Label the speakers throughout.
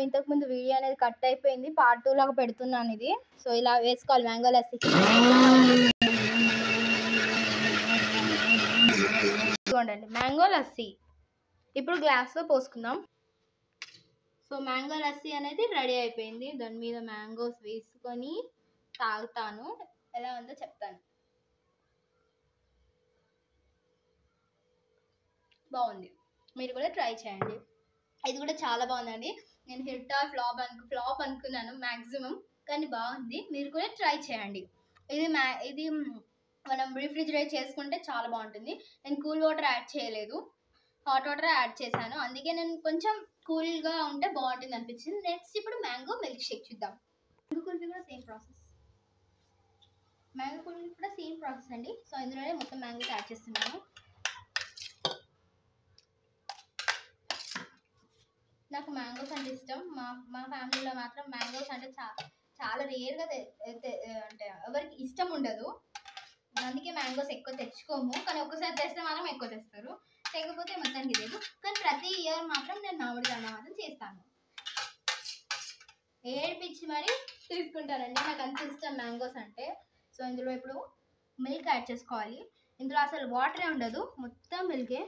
Speaker 1: ఇంతకుముందు వీడియో అనేది కట్ అయిపోయింది, పార్ట్ 2 లాగా పెడుతున్నాను ఇది. సో ఇలా వేసుకోవాలి మ్యాంగో లస్సీ. చూడండి మ్యాంగో లస్సీ ఇప్పుడు గ్లాస్లో పోసుకుందాం. సో మ్యాంగో లస్సీ అనేది రెడీ అయిపోయింది. దాని మీద మ్యాంగోస్ వేసుకొని తాగుతాను, ఎలా ఉందో చెప్తాను. బాగుంది, మీరు కూడా ట్రై చేయండి. ఇది కూడా చాలా బాగుందండి. నేను హిట్ ఆర్ ఫ్లాప్ అనుకున్నాను మ్యాక్సిమం, కానీ బాగుంది. మీరు కూడా ట్రై చేయండి. ఇది మనం రిఫ్రిజిరేట్ చేసుకుంటే చాలా బాగుంటుంది. నేను కూల్ వాటర్ యాడ్ చేయలేదు, హాట్ వాటర్ యాడ్ చేశాను. అందుకే నేను కొంచెం కూల్గా ఉంటే బాగుంటుంది అనిపించింది. నెక్స్ట్ ఇప్పుడు మ్యాంగో మిల్క్ షేక్ చూద్దాం. మ్యాంగో కుల్ఫీ కూడా సేమ్ ప్రాసెస్. మ్యాంగో కుల్ఫీ కూడా సేమ్ ప్రాసెస్ అండి. సో ఇందులోనే మొత్తం మ్యాంగోస్ యాడ్ చేస్తున్నాను. నాకు మ్యాంగోస్ అంటే ఇష్టం. మా ఫ్యామిలీలో మాత్రం మ్యాంగోస్ అంటే చాలా రేర్గా అంటే ఎవరికి ఇష్టం ఉండదు. అందుకే మ్యాంగోస్ ఎక్కువ తెచ్చుకోము, కానీ ఒక్కసారి తెస్తే మాత్రం ఎక్కువ తెస్తారు, లేకపోతే మొత్తానికి లేదు. కానీ ప్రతి ఇయర్ మాత్రం నేను మామిడికాయ మాత్రం చేస్తాను. ఏడిపించి మరి తీసుకుంటానండి, నాకు అంత ఇష్టం మ్యాంగోస్ అంటే. సో ఇందులో ఇప్పుడు మిల్క్ యాడ్ చేసుకోవాలి. ఇందులో అసలు వాటరే ఉండదు, మొత్తం మిల్కే.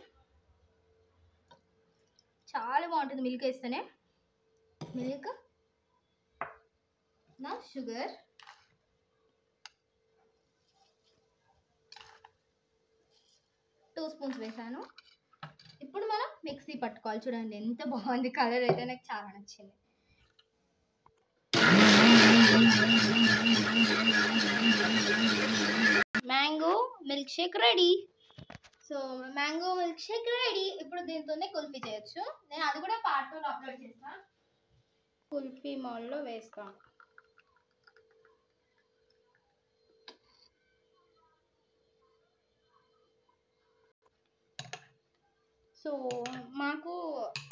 Speaker 1: చాలా బాగుంటుంది మిల్క్ వేస్తేనే. మిల్క్ నా షుగర్, టూ స్పూన్స్ వేసాను. ఇప్పుడు మనం మిక్సీ పట్టుకోవాలి. చూడండి ఎంత బాగుంది, కలర్ అయితే నాకు చాలా నచ్చింది. Mango milk shake ready. So mango milk shake ready. ఇప్పుడు దీంతోనే కుల్ఫీ చేయొచ్చు. నేను అది కూడా పార్ట్ 2లో అప్లోడ్ చేస్తాను. కుల్ఫీ మౌల్డ్లో వేస్తాను. సో మాకు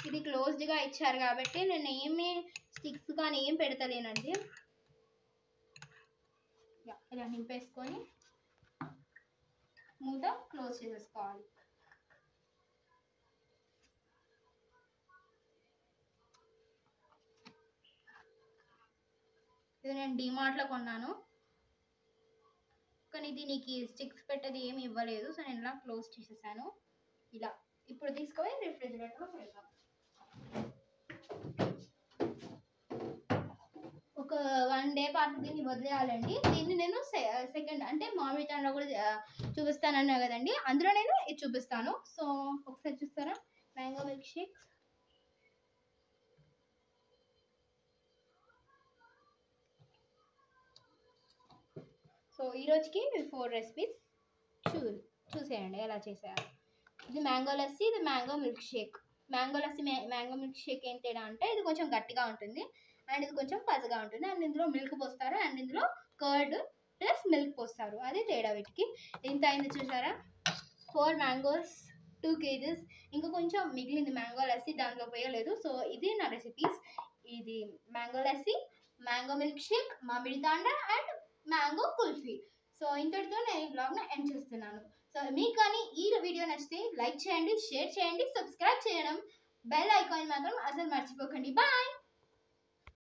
Speaker 1: ఇది క్లోజ్డ్గా ఇచ్చారు కాబట్టి నేను ఏమి స్టిక్స్ కానీ ఏం పెడతలేనండి. ఇలా నింపేసుకొని మూత క్లోజ్ చేసేసుకోవాలి. ఇది నేను డిమార్ట్లో కొన్నాను, కానీ దీనికి స్టిక్స్ పెట్టేది ఏమి ఇవ్వలేదు. సో నేను ఇలా క్లోజ్ చేసేసాను. ఇలా ఇప్పుడు తీసుకొని రిఫ్రిజిరేటర్లో పెడతాం. ఒక 1 డే పాటు దీన్ని వదిలేయాలండి. దీన్ని నేను సెకండ్ అంటే మామిడి తాండ్ర కూడా చూపిస్తానన్నా కదండి, అందులో నేను ఇది చూపిస్తాను. సో ఒకసారి చూస్తారా మ్యాంగో మిల్క్ షేక్. సో ఈరోజుకి 4 రెసిపీస్ చూసేయండి ఎలా చేసేయాలి. ఇది మ్యాంగో లస్సీ, ఇది mango milkshake. Mango lassi mango milkshake ఏం తేడా అంటే ఇది కొంచెం గట్టిగా ఉంటుంది అండ్ ఇది కొంచెం పచ్చగా ఉంటుంది. అండ్ ఇందులో మిల్క్ పోస్తారు అండ్ ఇందులో కర్డ్ ప్లస్ మిల్క్ పోస్తారు, అది తేడా వీటికి. ఇంత అయింది చూసారా. 4 మ్యాంగోస్ 2 kgs. ఇంకా కొంచెం మిగిలింది మ్యాంగో లస్సీ, దాంట్లో పోయలేదు. సో ఇది నా రెసిపీస్. ఇది mango lassi, mango milk shake, మామిడి తాండ్ర అండ్ మ్యాంగో కుల్ఫీ. సో ఇంతటితో నేను ఈ బ్లాగ్ని ఎండ్ చేస్తున్నాను. సో మీకు కానీ ఈ వీడియో నచ్చితే లైక్ చేయండి, షేర్ చేయండి, సబ్స్క్రైబ్ చేయడం, బెల్ ఐకాన్ మాత్రం అసలు మర్చిపోకండి. బాయ్.